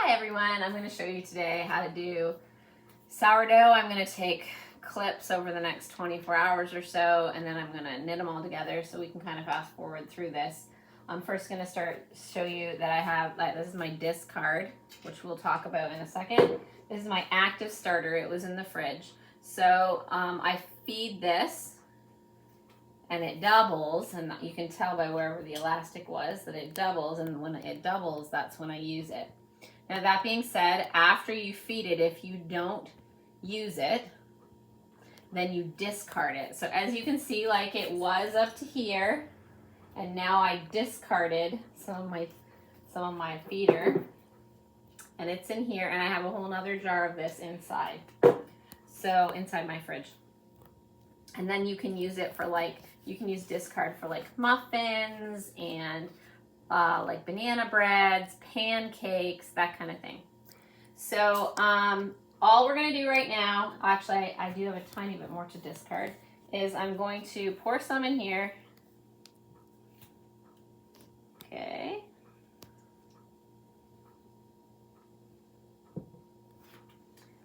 Hi everyone, I'm going to show you today how to do sourdough. I'm going to take clips over the next 24 hours or so, and then I'm going to knit them all together so we can kind of fast forward through this. I'm first going to show you that I have, this is my discard, which we'll talk about in a second. This is my active starter. It was in the fridge. So I feed this and it doubles, and you can tell by wherever the elastic was that it doubles, and when it doubles, that's when I use it. Now that being said, after you feed it, if you don't use it, then you discard it. So as you can see, like it was up to here, and now I discarded some of my feeder, and it's in here, and I have a whole nother jar of this inside. So inside my fridge. And then you can use it for you can use discard for like muffins and like banana breads, pancakes, that kind of thing. So all we're gonna do right now, actually I do have a tiny bit more to discard, is I'm going to pour some in here. Okay.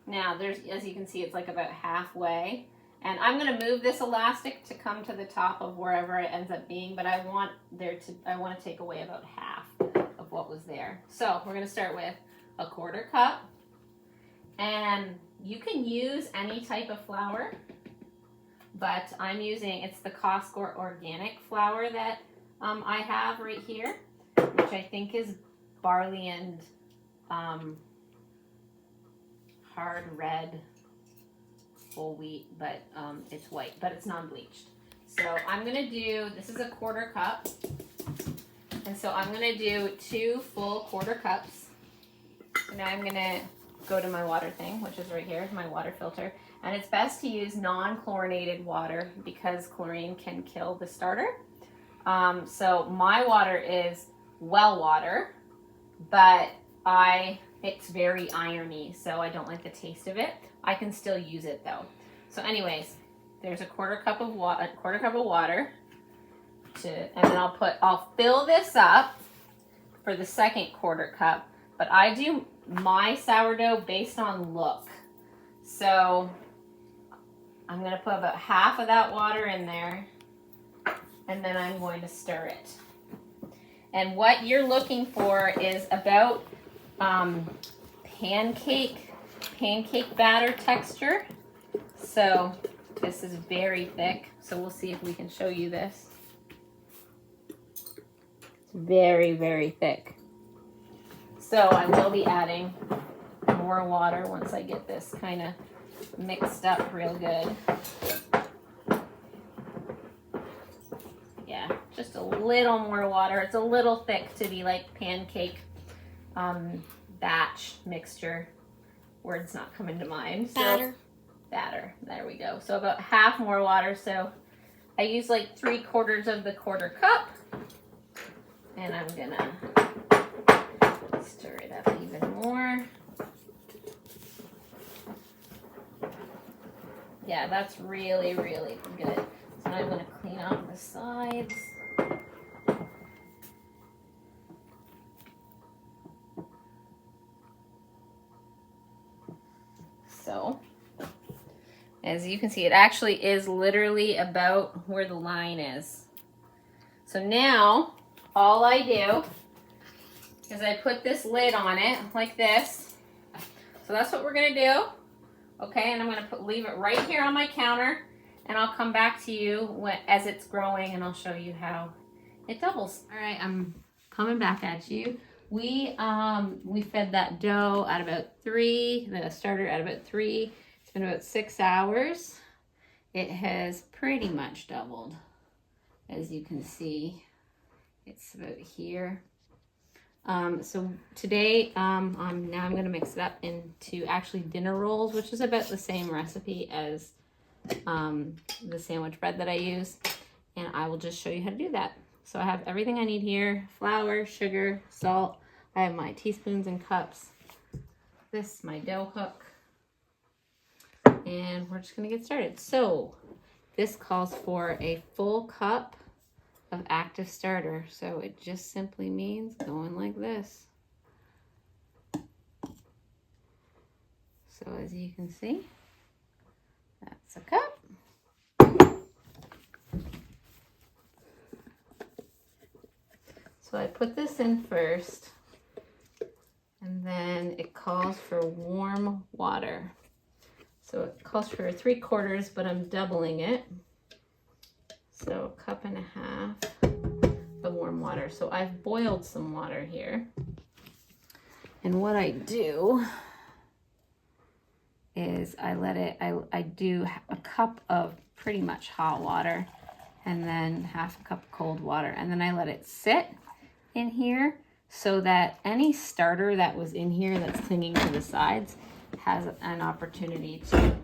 Now there's, as you can see, it's like about halfway. And I'm going to move this elastic to come to the top of wherever it ends up being, but I want to take away about half of what was there. So we're going to start with a 1/4 cup, and you can use any type of flour, but I'm using, it's the Costco organic flour that I have right here, which I think is barley and hard red whole wheat, but it's white, but it's non-bleached. So I'm gonna do, this is a 1/4 cup, and so I'm gonna do 2 full 1/4 cups. So now I'm gonna go to my water thing, which is right here, my water filter, and it's best to use non-chlorinated water because chlorine can kill the starter. So my water is well water, but it's very irony, so I don't like the taste of it. I can still use it though. So anyways, there's a 1/4 cup of water, and then I'll fill this up for the second 1/4 cup, but I do my sourdough based on look. So I'm gonna put about half of that water in there, and then I'm going to stir it. And what you're looking for is about pancake batter texture. So this is very thick, so we'll see if we can show you this. It's very, very thick. So I will be adding more water once I get this kind of mixed up real good. Yeah, just a little more water. It's a little thick to be like pancake batch mixture. Word's not coming to mind. So, batter. There we go. So about half more water. So I use like 3/4 of the 1/4 cup, and I'm gonna stir it up even more. Yeah, that's really, really good. So now I'm gonna clean off the sides. So, as you can see, it actually is literally about where the line is. So now, all I do is I put this lid on it like this. So that's what we're gonna do. Okay, and I'm gonna leave it right here on my counter, and I'll come back to you as it's growing, and I'll show you how it doubles. All right, I'm coming back at you. We fed that dough at about 3, the starter at about 3. It's been about 6 hours. It has pretty much doubled. As you can see, it's about here. So today, now I'm gonna mix it up into actually dinner rolls, which is about the same recipe as the sandwich bread that I use. And I will just show you how to do that. So I have everything I need here: flour, sugar, salt. I have my teaspoons and cups. This is my dough hook. And we're just gonna get started. So this calls for a full cup of active starter. So it just simply means going like this. So as you can see, that's a cup. So I put this in first, and then it calls for warm water. So it calls for 3/4, but I'm doubling it. So 1.5 cups of warm water. So I've boiled some water here. And what I do is I let it, I do a cup of pretty much hot water and then 1/2 cup of cold water. And then I let it sit in here so that any starter that was in here that's clinging to the sides has an opportunity to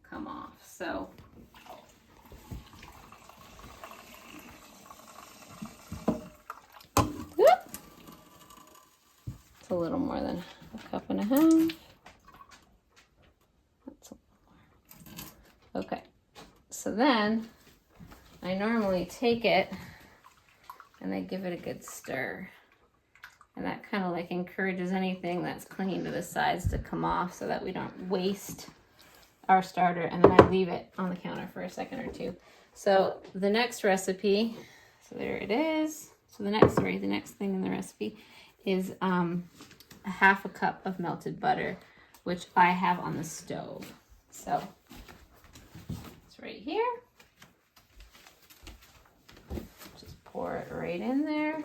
come off. So it's a little more than 1.5 cups. That's a little more. Okay, so then I normally take it and I give it a good stir. And that kind of like encourages anything that's clinging to the sides to come off so that we don't waste our starter. And then I leave it on the counter for a second or two. So the next recipe, so there it is. So the next thing in the recipe is 1/2 cup of melted butter, which I have on the stove. So it's right here. Just pour it right in there.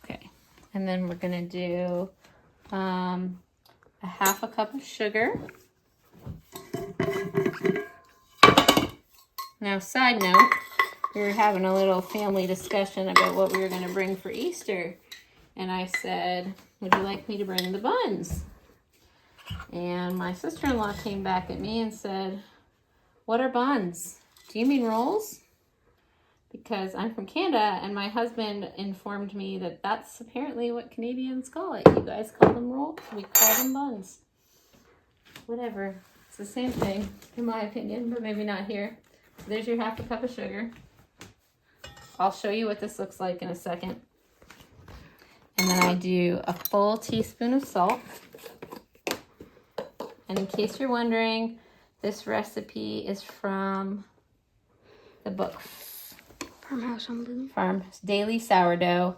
Okay, and then we're gonna do 1/2 cup of sugar. Now, side note, we were having a little family discussion about what we were going to bring for Easter. And I said, would you like me to bring the buns? And my sister-in-law came back at me and said, what are buns? Do you mean rolls? Because I'm from Canada and my husband informed me that that's apparently what Canadians call it. You guys call them rolls, we call them buns. Whatever, it's the same thing in my opinion, but maybe not here. So there's your 1/2 cup of sugar. I'll show you what this looks like in a second. And then I do a full teaspoon of salt. And in case you're wondering, this recipe is from the book Farmhouse on Boone. Farmhouse Daily Sourdough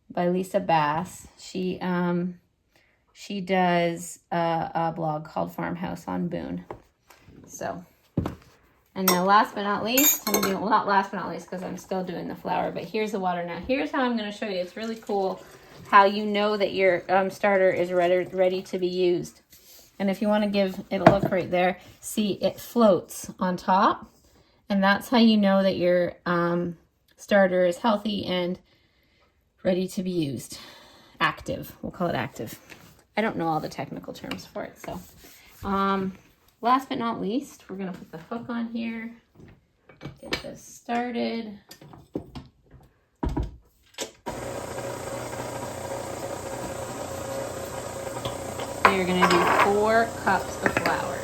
by Lisa Bass. She does a blog called Farmhouse on Boone. So, and now last but not least, I'm doing, well, not last but not least because I'm still doing the flour, but here's the water. Now here's how I'm going to show you. It's really cool how you know that your starter is ready to be used. And if you want to give it a look right there, see it floats on top. And that's how you know that your starter is healthy and ready to be used. Active, we'll call it active. I don't know all the technical terms for it, so. Last but not least, we're gonna put the hook on here, get this started. You're gonna do 4 cups of flour.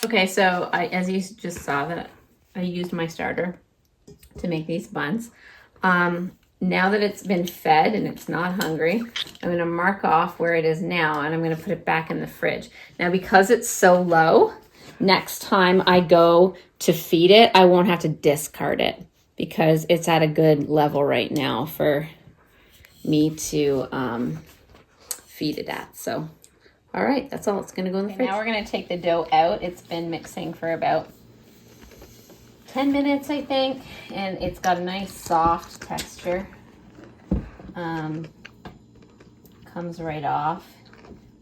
Okay, so as you just saw, that I used my starter to make these buns. Now that it's been fed and it's not hungry, I'm going to mark off where it is now and I'm going to put it back in the fridge. Now, because it's so low, next time I go to feed it, I won't have to discard it because it's at a good level right now for me to feed it at. So, all right, that's all. It's going to go in the fridge. Now we're going to take the dough out. It's been mixing for about 10 minutes, I think, and it's got a nice soft texture. Comes right off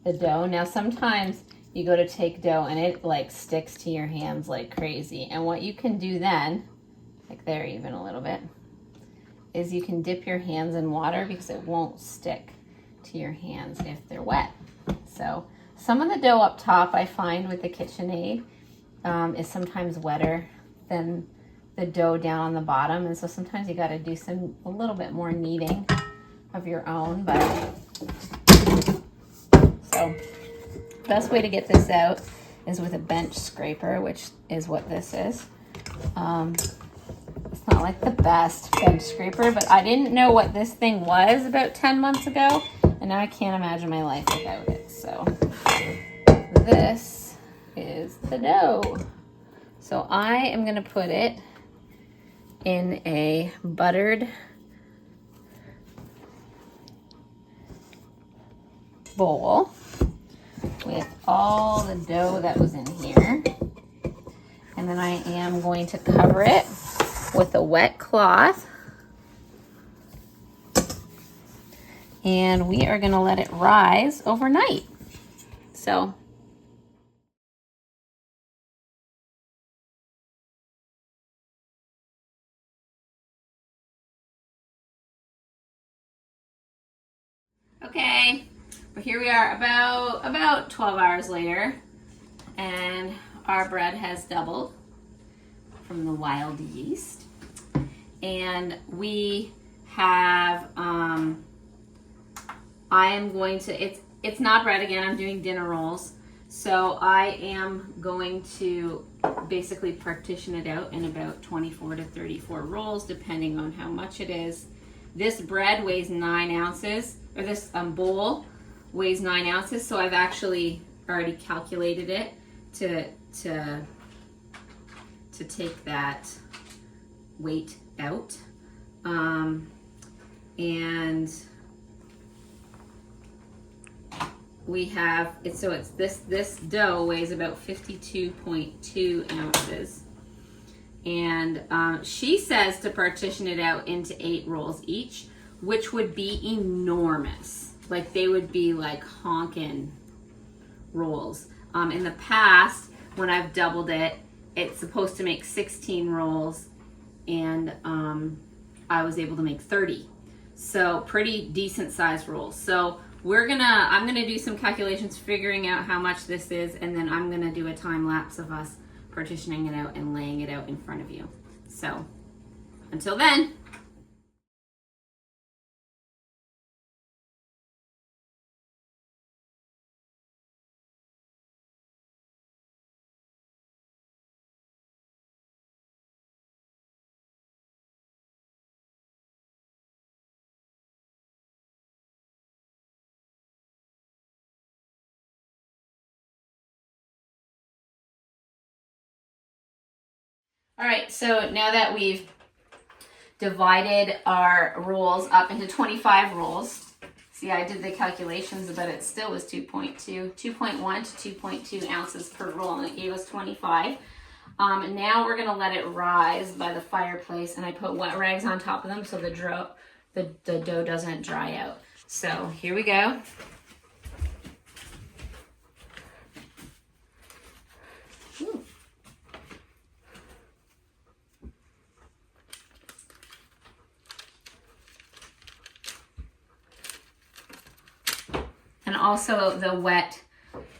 the dough. Now, sometimes you go to take dough and it like sticks to your hands like crazy. And what you can do then, like there even a little bit, is you can dip your hands in water because it won't stick to your hands if they're wet. So some of the dough up top I find with the KitchenAid is sometimes wetter than the dough down on the bottom, and so sometimes you got to do a little bit more kneading of your own. But so best way to get this out is with a bench scraper, which is what this is. It's not like the best bench scraper, but I didn't know what this thing was about 10 months ago, and now I can't imagine my life without it. So this is the dough. So I am going to put it in a buttered bowl with all the dough that was in here. And then I am going to cover it with a wet cloth. And we are going to let it rise overnight. So okay, but here we are about 12 hours later, and our bread has doubled from the wild yeast. And we have, I am going to, it's not bread again, I'm doing dinner rolls. So I am going to basically partition it out in about 24 to 34 rolls, depending on how much it is. This bread weighs 9 ounces, or this bowl weighs 9 ounces, so I've actually already calculated it to take that weight out. And we have it, so it's this dough weighs about 52.2 ounces. And she says to partition it out into 8 rolls each, which would be enormous. Like they would be like honkin' rolls. In the past, when I've doubled it, it's supposed to make 16 rolls, and I was able to make 30. So pretty decent sized rolls. So I'm gonna do some calculations figuring out how much this is, and then I'm gonna do a time lapse of us partitioning it out and laying it out in front of you. So until then. All right, so now that we've divided our rolls up into 25 rolls, see, I did the calculations, but it still was 2.1 to 2.2 ounces per roll, and it gave us 25. Now we're gonna let it rise by the fireplace, and I put wet rags on top of them so the dough doesn't dry out. So here we go. Ooh. And also the wet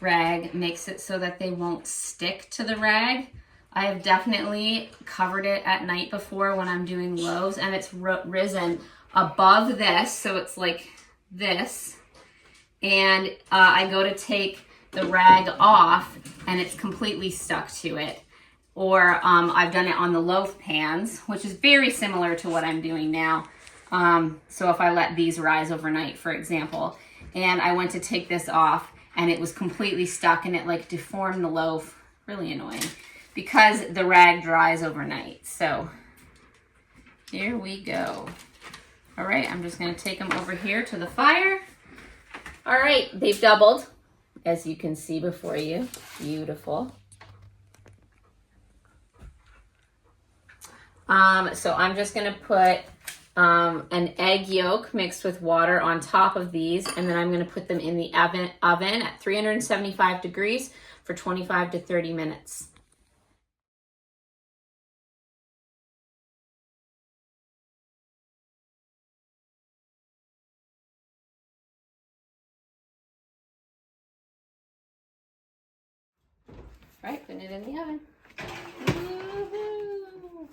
rag makes it so that they won't stick to the rag. I have definitely covered it at night before when I'm doing loaves, and it's risen above this, so it's like this. And I go to take the rag off and it's completely stuck to it. Or I've done it on the loaf pans, which is very similar to what I'm doing now. So if I let these rise overnight, for example, and I went to take this off and it was completely stuck and it like deformed the loaf. Really annoying because the rag dries overnight. So here we go. All right, I'm just gonna take them over here to the fire. All right, they've doubled, as you can see before you. Beautiful. So I'm just gonna put an egg yolk mixed with water on top of these, and then I'm going to put them in the oven at 375 degrees for 25 to 30 minutes. All right, putting it in the oven. Woo-hoo.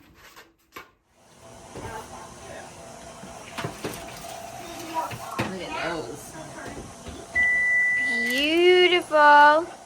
Look at those. Beautiful. beautiful.